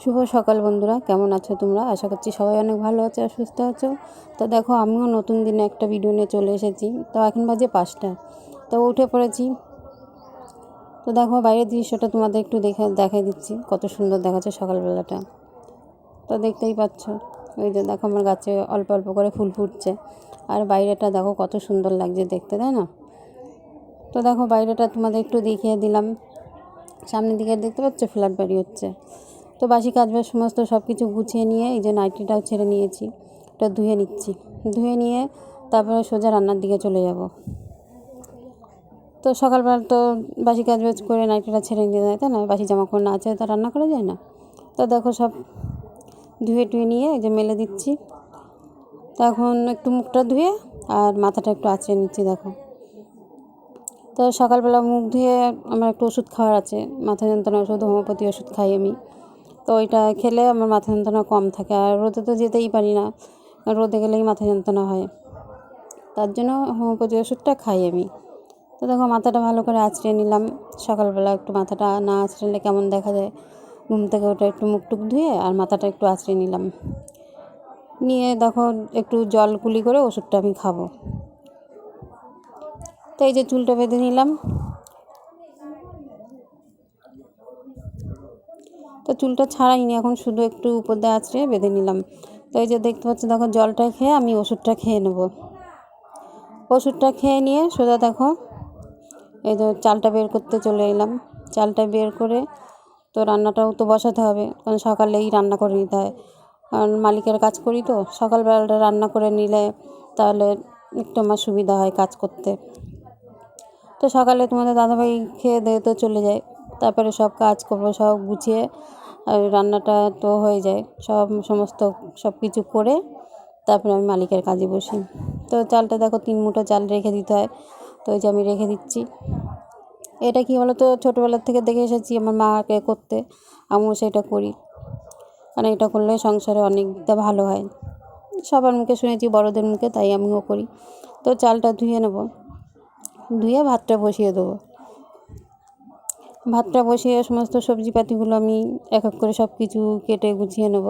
শুভ সকাল বন্ধুরা, কেমন আছো তোমরা? আশা করছি সবাই অনেক ভালো আছো আর সুস্থ আছো। তো দেখো, আমিও নতুন দিনে একটা ভিডিও নিয়ে চলে এসেছি। তো এখন বাজে 5টা। তো উঠে পড়েছি। তো দেখো, বাইরের দৃশ্যটা তোমাদের একটু দেখাই দিচ্ছি, কত সুন্দর দেখাচ্ছে সকালবেলাটা। তো দেখতেই পাচ্ছ, ওই যে দেখো আমার গাছে অল্প অল্প করে ফুল ফুটছে। আর বাইরেটা দেখো কত সুন্দর লাগছে দেখতে, তাই না? তো দেখো, বাইরেটা তোমাদের একটু দেখিয়ে দিলাম। সামনের দিকে দেখতে পাচ্ছ ফ্ল্যাট বাড়ি হচ্ছে। তো বাসি কাজবাজ সমস্ত সব কিছু গুছিয়ে নিয়ে এই যে নাইটিটাও ছেড়ে নিয়েছি, ওটা ধুয়ে নিচ্ছি। ধুয়ে নিয়ে তারপরে সোজা রান্নার দিকে চলে যাব। তো সকালবেলা তো বাসি কাজবাজ করে নাইটিটা ছেড়ে নিয়ে যায়, তাই না? বাসি জামা কাপড় না আছে তা রান্না করা যায় না। তো দেখো, সব ধুয়ে টুয়ে নিয়ে এই যে মেলে দিচ্ছি। তো এখন একটু মুখটা ধুয়ে আর মাথাটা একটু আঁচড়ে নিচ্ছি। দেখো, তো সকালবেলা মুখ ধুয়ে আমার একটু ওষুধ খাওয়ার আছে, মাথা যন্ত্রণা ওষুধ, হোমিওপ্যাথি ওষুধ খাই আমি। তো ওইটা খেলে আমার মাথা যন্ত্রণা কম থাকে। আর রোদে তো যেতেই পারি না, রোদে গেলেই মাথা যন্ত্রণা হয়, তার জন্য হোমিওপ্যাথি ওষুধটা খাই আমি। তো দেখো, মাথাটা ভালো করে আঁচড়ে নিলাম। সকালবেলা একটু মাথাটা না আঁচড়ালে কেমন দেখা যায়। ঘুম থেকে ওটা একটু মুখ টুক ধুয়ে আর মাথাটা একটু আঁচড়ে নিলাম। নিয়ে দেখো, একটু জল কুলি করে ওষুধটা আমি খাবো। তো এই যে চুলটা বেঁধে নিলাম। তো চুলটা ছাড়াইনি, এখন শুধু একটু উপর দিয়ে আঁচড়ে বেঁধে নিলাম। তো এই যে দেখতে পাচ্ছি, দেখো জলটা খেয়ে আমি ওষুধটা খেয়ে নেব। ওষুধটা খেয়ে নিয়ে সোজা দেখো এই যে চালটা বের করতে চলে এলাম। চালটা বের করে তো রান্নাটাও তো বসাতে হবে, কারণ সকালেই রান্না করে নিতে হয়। কারণ মালিকের কাজ করি, তো সকালবেলাটা রান্না করে নিলে তাহলে একটু আমার সুবিধা হয় কাজ করতে। তো সকালে তোমাদের দাদাভাই খেয়ে দিয়ে তো চলে যায়, তারপরে সব কাজ করবো, সব গুছিয়ে আর রান্নাটা তো হয়ে যায়, সমস্ত সব কিছু করে তারপরে আমি মালিকের কাজে বসি। তো চালটা দেখো 3 মুঠো চাল রেখে দিতে হয়, তো ওই যে আমি রেখে দিচ্ছি। এটা কি বলো তো, ছোটোবেলার থেকে দেখে এসেছি আমার মাকে করতে, আমিও সেটা করি। কারণ এটা করলে সংসারে অনেকটা ভালো হয়, সবার মুখে শুনেছি, বড়দের মুখে, তাই আমিও করি। তো চালটা ধুয়ে নেব, ধুয়ে ভাতটা বসিয়ে দেবো। ভাতটা বসিয়ে সমস্ত সবজিপাতিগুলো আমি এক এক করে সব কিছু কেটে গুছিয়ে নেব।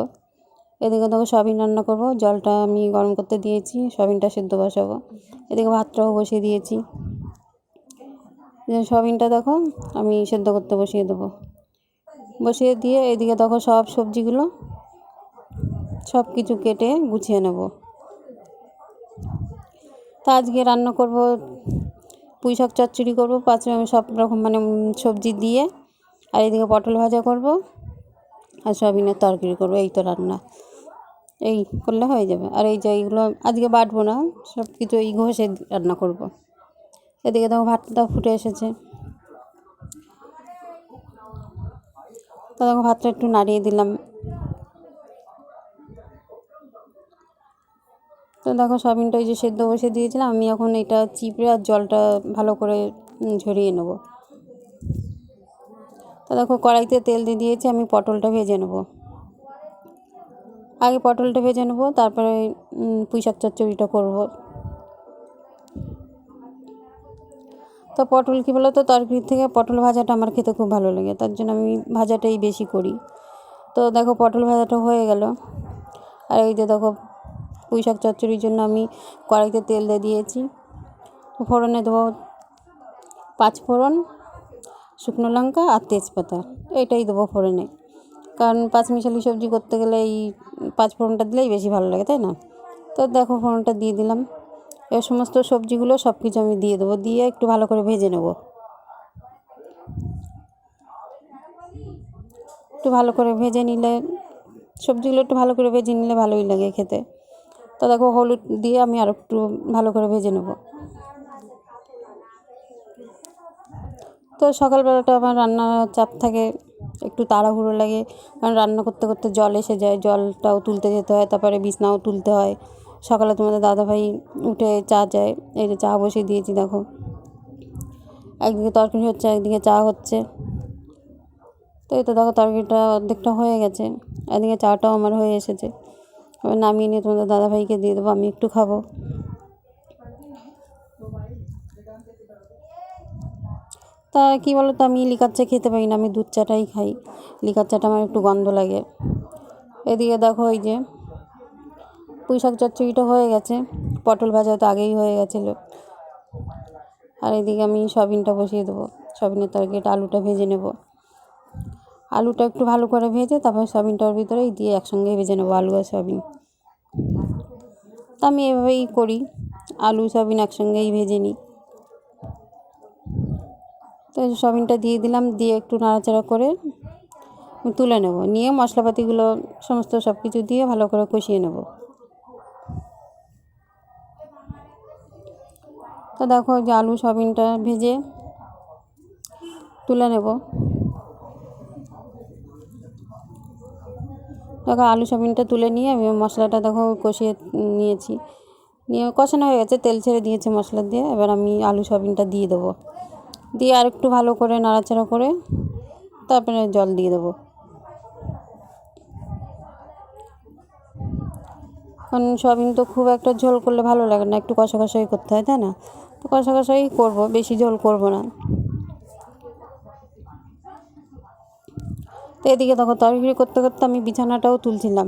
এদিকে দেখো সয়াবিন রান্না করব, জলটা আমি গরম করতে দিয়েছি, সয়াবিনটা সেদ্ধ বসাবো। এদিকে ভাতটাও বসিয়ে দিয়েছি। সয়াবিনটা দেখো আমি সেদ্ধ করতে বসিয়ে দেবো। বসিয়ে দিয়ে এদিকে দেখো সব সবজিগুলো সব কিছু কেটে গুছিয়ে নেব। তা আজকে রান্না করব পুঁই শাক চচ্চড়ি করবো, 5 সব রকম মানে সবজি দিয়ে। আর এদিকে পটল ভাজা করব আর সয়াবিনের তরকারি করব। এই তো রান্না, এই করলে হয়ে যাবে। আর এই যে এইগুলো আজকে বাটবো না, সব কিছু এই ঘষে রান্না করব। এদিকে দেখো ভাতটা ফুটে এসেছে। তো দেখো ভাতটা একটু নাড়িয়ে দিলাম। তো দেখো সয়াবিনটা ওই যে সেদ্ধ বসে দিয়েছিলাম, আমি এখন এটা চিপড়ে আর জলটা ভালো করে ঝরিয়ে নেব। তো দেখো কড়াইতে তেল দিয়ে দিয়েছি, আমি পটলটা ভেজে নেব। আগে পটলটা ভেজে নেব, তারপরে পুঁই শাক চচ্চড়িটা করব। তো পটল কী বলো তো, তরকারির থেকে পটল ভাজাটা আমার খেতে খুব ভালো লাগে, তার জন্য আমি ভাজাটাই বেশি করি। তো দেখো পটল ভাজাটা হয়ে গেল। আর এই যে দেখো পুঁই শাক চচ্চড়ির জন্য আমি কড়াইতে তেল দিয়ে দিয়েছি। ফোড়নে দেবো 5 ফোড়ন, শুকনো লঙ্কা আর তেজপাতা, এটাই দেবো ফোড়নে। কারণ 5 মিশালি সবজি করতে গেলে এই 5 ফোড়নটা দিলেই বেশি ভালো লাগে, তাই না? তো দেখো ফোড়নটা দিয়ে দিলাম। এবার সমস্ত সবজিগুলো সব কিছু আমি দিয়ে দেবো, দিয়ে একটু ভালো করে ভেজে নেব। একটু ভালো করে ভেজে নিলে, সবজিগুলো একটু ভালো করে ভেজে নিলে ভালোই লাগে খেতে। তো দেখো হলুদ দিয়ে আমি আর একটু ভালো করে ভেজে নেব। তো সকালবেলাটা আমার রান্নার চাপ থাকে, একটু তাড়াহুড়ো লাগে, কারণ রান্না করতে করতে জল এসে যায়, জলটাও তুলতে যেতে হয়, তারপরে বিছনাও তুলতে হয়। সকালে তোমাদের দাদাভাই উঠে চা যায়, এই যে চা বসিয়ে দিয়েছি দেখো, একদিকে তরকারি হচ্ছে একদিকে চা হচ্ছে। তো এই তো দেখো তরকারিটা অর্ধেকটা হয়ে গেছে, এদিকে চাটাও আমার হয়ে এসেছে। এবার নামিয়ে নিয়ে তোমাদের দাদাভাইকে দিয়ে দেবো, আমি একটু খাবো। তা কী বলো তো, আমি লিকার চা খেতে পারি না, আমি দুধ চাটাই খাই। লিকার চাটা আমার একটু গন্ধ লাগে। এদিকে দেখো এই যে পুঁই শাক চচ্চড়িটা হয়ে গেছে, পটল ভাজা তো আগেই হয়ে গেছিলো। আর এদিকে আমি সয়াবিনটা বসিয়ে দেবো, সয়াবিনের তরকারিটা, আলুটা ভেজে নেব। আলুটা একটু ভালো করে ভেজে তারপর সয়াবিনটার ভিতরেই দিয়ে একসঙ্গে ভেজে নেবো, আলু আর সয়াবিন। তা আমি এভাবেই করি, আলু সয়াবিন একসঙ্গেই ভেজে নিই। তো সয়াবিনটা দিয়ে দিলাম, দিয়ে একটু নাড়াচাড়া করে তুলে নেব, নিয়ে মশলাপাতিগুলো সমস্ত সব কিছু দিয়ে ভালো করে কষিয়ে নেব। তো দেখো যে আলু সয়াবিনটা ভেজে তুলে নেব। দেখো আলু সয়াবিনটা তুলে নিয়ে আমি মশলাটা দেখো কষিয়ে নিয়েছি, নিয়ে কষানো হয়ে গেছে, তেল ছেড়ে দিয়েছে মশলা দিয়ে। এবার আমি আলু সয়াবিনটা দিয়ে দেবো, দিয়ে আর একটু ভালো করে নাড়াচাড়া করে তারপরে জল দিয়ে দেবো। কারণ সয়াবিন তো খুব একটা ঝোল করলে ভালো লাগে না, একটু কষা কষাই করতে হয়, তাই না? তো কষা কষাই করবো, বেশি ঝোল করবো না। তো এদিকে দেখো তরকারি করতে করতে আমি বিছানাটাও তুলছিলাম।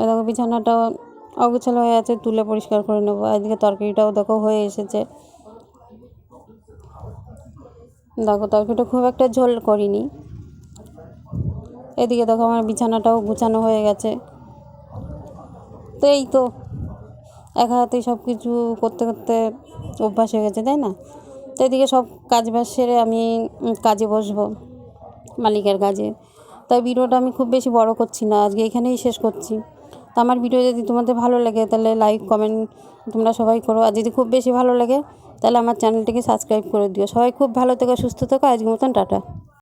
দেখো বিছানাটাও অগোছালো হয়ে আছে, তুলে পরিষ্কার করে নেবো। এদিকে তরকারিটাও দেখো হয়ে এসেছে। দেখো তরকারিটা খুব একটা ঝোল করিনি। এদিকে দেখো আমার বিছানাটাও গুছানো হয়ে গেছে। তো এই তো একা হাতেই সব কিছু করতে করতে অভ্যাস হয়ে গেছে, তাই না? তো এদিকে সব কাজ বাজ সেরে আমি কাজে বসবো, মালিকের কাজে। তাই ভিডিওটা আমি খুব বেশি বড় করছি না, আজকে এখানেই শেষ করছি। তো আমার ভিডিও যদি তোমাদের ভালো লাগে তাহলে লাইক কমেন্ট তোমরা সবাই করো, আর যদি খুব বেশি ভালো লাগে তাহলে আমার চ্যানেলটিকে সাবস্ক্রাইব করে দিও। সবাই খুব ভালো থেকো, সুস্থ থেকো, আজকের মতন টাটা।